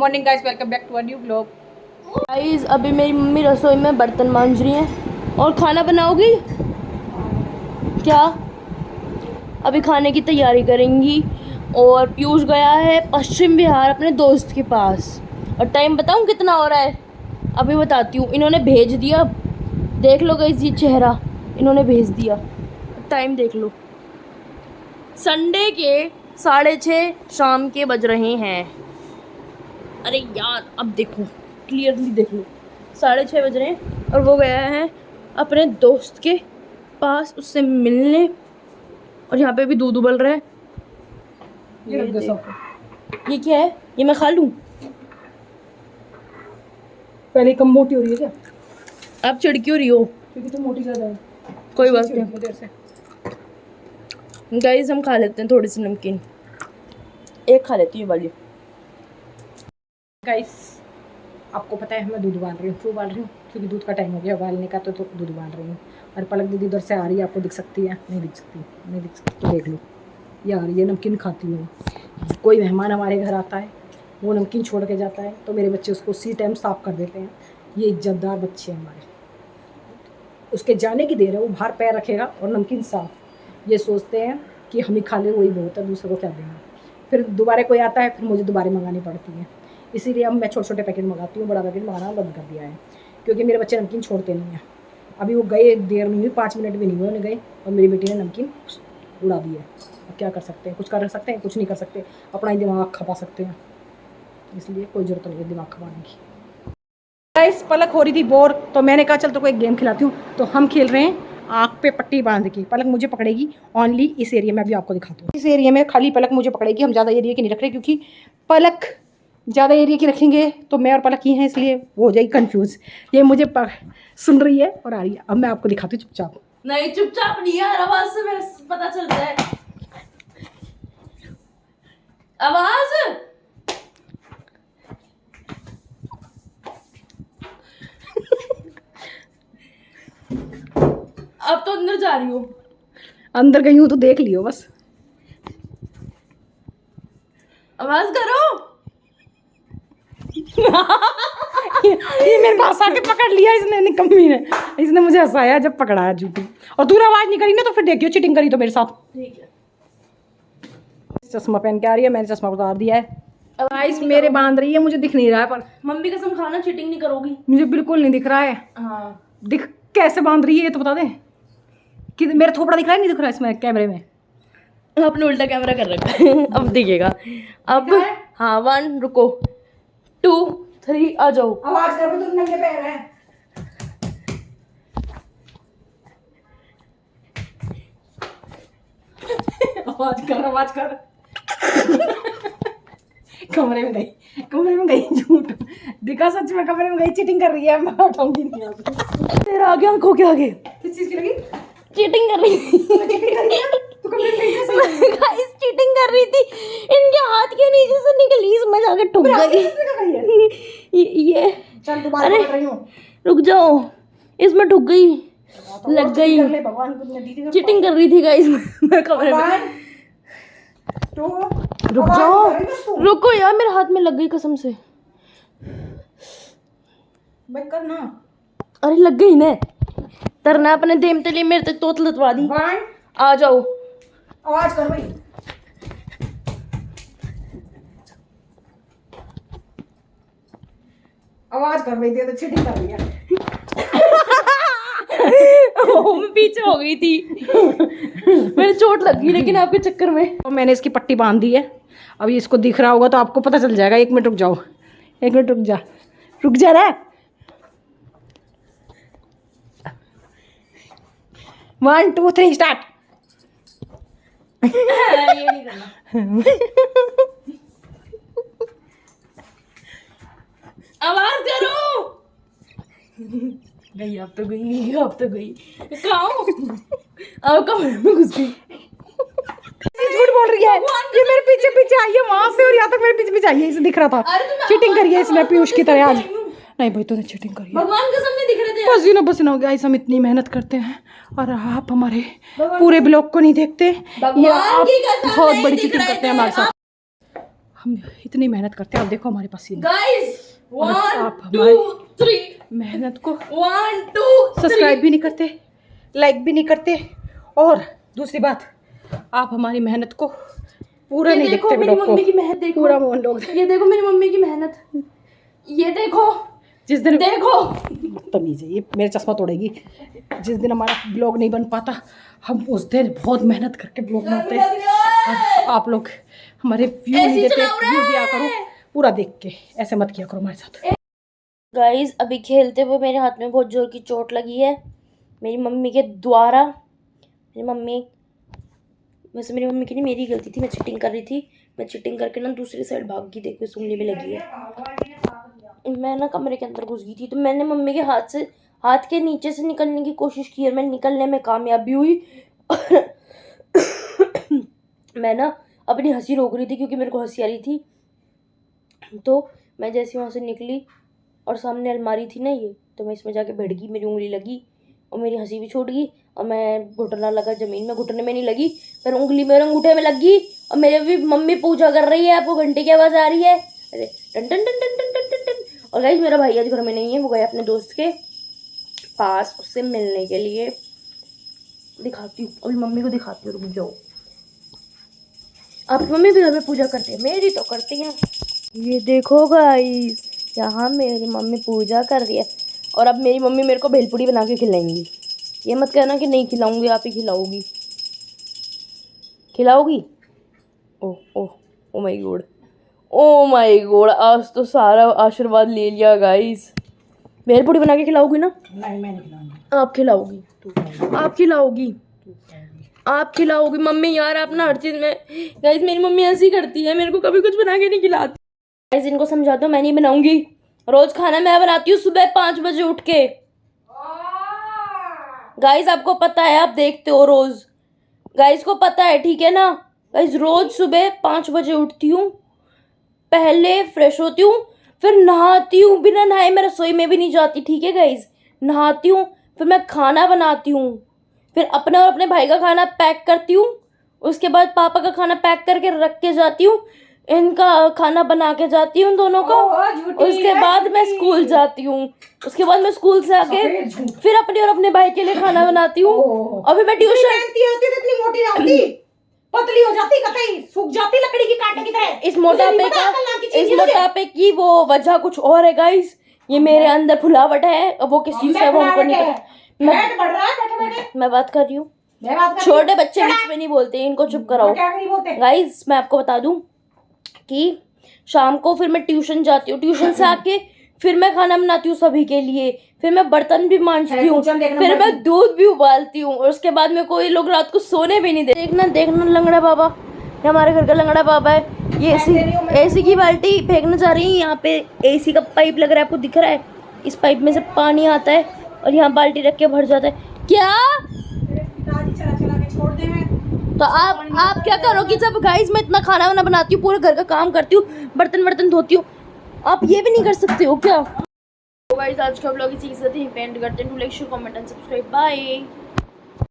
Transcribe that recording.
Morning guys, welcome back to a new vlog. Guys अभी मेरी mummy रसोई में बर्तन मांज रही हैं और खाना बनाओगी क्या? अभी खाने की तैयारी करेंगी। और पीयूष गया है पश्चिम बिहार अपने दोस्त के पास। और टाइम बताऊं कितना हो रहा है? अभी बताती हूँ। इन्होंने भेज दिया, देख लो गाइस, ये चेहरा इन्होंने भेज दिया। टाइम देख लो, संडे के 6:30 शाम के बज रहे हैं। अरे यार अब देखो, क्लियरली देख लो, 6:30 बज रहे हैं। और वो गया है अपने दोस्त के पास उससे मिलने। और यहाँ पे भी दूध उबल रहा है। ये क्या है? ये मैं खा लूँ? पहले कम मोटी हो रही है क्या? आप चिढ़ क्यों रही हो? क्योंकि तुम मोटी ज़्यादा है। कोई बात नहीं गाइस, हम खा लेते हैं थोड़ी सी नमकीन। एक खा लेती हूँ वाली। गाइस आपको पता है मैं दूध उबाल रही हूँ। क्यों उबाल रही हूँ? क्योंकि दूध का टाइम हो गया उबालने का, तो दूध उबाल रही हूँ। और पलक दीदी उधर से आ रही है, आपको दिख सकती है? नहीं दिख सकती, नहीं दिख सकती तो देख लो। यार ये नमकीन खाती हूँ। कोई मेहमान हमारे घर आता है, वो नमकीन छोड़ के जाता है, तो मेरे बच्चे उसको उसी टाइम साफ़ कर देते हैं। ये इज्जतदार बच्चे हैं हमारे। उसके जाने की देर है, वो बाहर पैर रखेगा और नमकीन साफ़। ये सोचते हैं कि हम ही खा ले वही बहुत है, दूसरे को क्या देना। फिर दोबारा कोई आता है, फिर मुझे दोबारा मंगानी पड़ती है। इसीलिए अब मैं छोटे छोटे पैकेट मंगाती हूँ, बड़ा पैकेट मंगाना बंद कर दिया है। क्योंकि मेरे बच्चे नमकीन छोड़ते नहीं हैं। अभी वो गए, देर नहीं हुई, 5 मिनट भी नहीं हुए उन्हें गए, और मेरी बेटी ने नमकीन उड़ा दी है। अब क्या कर सकते हैं? कुछ कर सकते हैं? कुछ नहीं कर सकते। अपना ही दिमाग खपा सकते हैं, इसलिए कोई ज़रूरत नहीं है दिमाग खपाने की। गाइस पलक हो रही थी बोर, तो मैंने कहा चल तो कोई गेम खिलाती हूँ। तो हम खेल रहे हैं आँख पे पट्टी बांध के। पलक मुझे पकड़ेगी ओनली इस एरिया में। अभी आपको दिखाता हूँ। इस एरिया में खाली पलक मुझे पकड़ेगी। हम ज़्यादा एरिया की नहीं रख रहे, क्योंकि पलक ज़्यादा एरिया की रखेंगे तो मैं और पलक ही हैं, इसलिए वो हो जाएगी कन्फ्यूज़। ये मुझे सुन रही है और आ रही है। अब मैं आपको दिखाती हूँ चुपचाप। नहीं चुपचाप नहीं यार, आवाज से मेरे पता चलता है। आवाज अब तो अंदर जा रही हूँ। अंदर गई हूँ तो देख लियो बस। आवाज करो। ये मेरे पास आके पकड़ लिया इसने, निकम्मी ने। इसने मुझे हंसाया जब पकड़ाया झूठी। और तूने आवाज नहीं करी ना, तो फिर देखियो चीटिंग करी तो मेरे साथ। ठीक है। चश्मा पहन के आ रही है, मैंने चश्मा उतार दिया है। गाइस मेरे बांध रही है, मुझे दिख नहीं रहा है। पर मम्मी कसम खाना चीटिंग नहीं करोगी? मुझे बिल्कुल नहीं दिख रहा है। हाँ दिख कैसे बांध रही है ये तो बता दे। कि मेरा थोपड़ा दिख रहा है? नहीं दिख रहा है इसमें कैमरे में? आपने उल्टा कैमरा कर रखा है। अब दिखेगा। अब हाँ 1 रुको 2 3 आ जाओ। आवाज कर, तुम नंगे पैर है। आवाज कर, आवाज कर। कमरे में गई, कमरे में गई। झूठ दिखा, सच में कमरे में गई। चीटिंग कर रही है। मैं उठाऊंगी नहीं यहाँ पे। तेरा आगे आंखों के आगे किस चीज की लगी? चीटिंग कर रही थी। चीटिंग कर रही है? तू कमरे में गई कैसे? गाइस चीटिंग कर रही थी, इनके हाथ के नीचे से निकली, इसमें जाके ठुक गई। ये चल दोबारा पकड़ रही हूँ। रुक जाओ, इसमें ठुक गई, लग गई। भगवान को दी थी। चीटिंग कर रही थी गाइस मैं कमरे में। रुक जाओ, रुको यार, मेरे हाथ में लग गई कसम से। भाई करना। अरे लग गई ना। तरना अपने देम तले मेरे तक तोत लतवा दी। आ जाओ, आवाज कर भाई। आवाज कर भाई, दे तो चीटिंग कर रही है। मैं पीछे हो गई थी। मेरे चोट लग गई लेकिन आपके चक्कर में। तो मैंने इसकी पट्टी बांध दी है। अभी इसको दिख रहा होगा तो आपको पता चल जाएगा। 1 मिनट रुक जाओ, 1 मिनट रुक जा, रुक जा रहा। 1 2 3 स्टार्ट। ये नहीं करना। आवाज करो। गई, अब तो गई, अब तो गई। अब कमरे में घुस गई। झूठ बोल रही है। ये मेरे पीछे पीछे आई है वहां से, और यहाँ तक मेरे पीछे पीछे आई है। इसे दिख रहा था। चीटिंग करी है इसने पीयूष की तरह आज। नहीं भाई तूने चीटिंग करी है। भगवान कसम नहीं दिख रहे थे। पसीना पसीना हो गया। ऐसा हम इतनी मेहनत करते हैं और आप हमारे पूरे ब्लॉग को नहीं देखते। ये आप बहुत बड़ी चीटिंग करते हैं हमारे साथ। हम इतनी मेहनत करते हैं, अब देखो हमारे पास गाइस और आप 1 2 3 मेहनत को 1 2 सब्सक्राइब भी नहीं करते, लाइक भी नहीं करते, और दूसरी बात आप हमारी मेहनत को पूरा नहीं देखते। मेरी मम्मी की मेहनत देखो, पूरा मोहन लोग ये देखो मेरी मम्मी की मेहनत, ये देखो जिस दिन देखो तमीज़ है, ये मेरा चश्मा तोड़ेगी। जिस दिन हमारा ब्लॉग नहीं बन पाता हम उस दिन बहुत मेहनत करके ब्लॉग बनाते हैं, और आप लोग हमारे व्यू नहीं देते। व्यू दिया करो पूरा देख के, ऐसे मत किया करो हमारे साथ। गाइस अभी खेलते हुए मेरे हाथ में बहुत जोर की चोट लगी है मेरी मम्मी के द्वारा। मेरी मम्मी, वैसे मेरी मम्मी की नहीं, मेरी गलती थी, मैं चीटिंग कर रही थी। मैं चीटिंग करके ना दूसरी साइड भाग गई, देखो इस उंगली में लगी है। मैं ना कमरे के अंदर घुस गई थी, तो मैंने मम्मी के हाथ के नीचे से निकलने की कोशिश की और मैं निकलने में कामयाब भी हुई। मैं ना अपनी हंसी रोक रही थी क्योंकि मेरे को हंसी आ रही थी, तो मैं जैसे वहाँ से निकली और सामने अलमारी थी ना ये, तो मैं इसमें जाके बैठ गई, मेरी उंगली लगी और मेरी हंसी भी छूट गई, और मैं घुटना लगा ज़मीन में, घुटने में नहीं लगी पर उंगली मेरे अंगूठे में लग गई। और मेरे भी मम्मी पूजा कर रही है, आपको घंटे की आवाज़ आ रही है, अरे टन टन टन टन टन टन टन। और गाइस मेरा भाई आज घर में नहीं है, वो गया अपने दोस्त के पास उससे मिलने के लिए। दिखाती हूँ अभी मम्मी को, दिखाती हूँ, रुक जाओ। आपकी मम्मी भी घर में पूजा करती है, मेरी तो करती है। ये देखो गाइस, यहाँ मेरी मम्मी पूजा कर रही है, और अब मेरी मम्मी मेरे को भेलपूड़ी बना के खिलाएंगी। ये मत कहना कि नहीं खिलाऊंगी, आप ही खिलाओगी, खिलाओगी। Oh oh oh my God, oh my God, आज तो सारा आशीर्वाद ले लिया गाइस। भेलपूड़ी बना के खिलाओगी ना? नहीं मैं नहीं खिलाऊंगी, आप खिलाओगी, आप खिलाओगी, आप खिलाओगी। मम्मी यार आप ना हर चीज़ में, गाइस मेरी मम्मी ऐसी करती है, मेरे को कभी कुछ बना के नहीं खिलाती। गाइस इनको समझा दो मैं नहीं बनाऊंगी, रोज खाना मैं बनाती हूँ सुबह 5 बजे उठ के। गाइस आपको पता है, आप देखते हो रोज, गाइस को पता है, ठीक है ना। गाइस रोज सुबह 5 बजे उठती हूँ, पहले फ्रेश होती हूँ, फिर नहाती हूँ, बिना नहाए मैं रसोई में भी नहीं जाती, ठीक है गाइस। नहाती हूँ, फिर मैं खाना बनाती हूँ, फिर अपने और अपने भाई का खाना पैक करती हूँ, उसके बाद पापा का खाना पैक करके रख के जाती हूँ, इनका खाना बना के जाती हूँ दोनों का। उसके बाद मैं स्कूल जाती हूँ, उसके बाद मैं स्कूल से आके फिर अपने और अपने भाई के लिए खाना बनाती हूँ, और फिर मैं ट्यूशन। इतनी मोटी ना होती, पतली हो जाती, कतई सूख जाती लकड़ी की कांटे की तरह। इस मोटापे की वो वजह कुछ और है गाइस, ये मेरे अंदर फुलावट है, अब वो किस चीज से वो हमको नहीं पता। मैं बात कर रही हूँ, छोटे बच्चे बीच में नहीं बोलते, इनको चुप कराओ। गाइस मैं आपको बता दूं कि शाम को फिर मैं ट्यूशन जाती हूँ, ट्यूशन से आके फिर मैं खाना बनाती हूँ सभी के लिए, फिर मैं बर्तन भी मांजती हूँ, फिर मैं दूध भी उबालती हूँ, और उसके बाद में कोई लोग रात को सोने भी नहीं देते। देखना लंगड़ा बाबा, ये हमारे घर का लंगड़ा बाबा है। ये एसी की बाल्टी फेंकना चाह रही है, यहाँ पे एसी का पाइप लग रहा है, आपको दिख रहा है, इस पाइप में से पानी आता है और यहाँ बाल्टी रख के भर जाता है। क्या तो आप क्या करोगी जब गाइस मैं इतना खाना वाना बनाती हूँ, पूरे घर का काम करती हूँ, बर्तन धोती हूँ, आप ये भी नहीं कर सकते हो क्या? तो गाइस आज का व्लॉग इसी के साथ ही एंड करते हैं। Do like, share, comment and subscribe. Bye.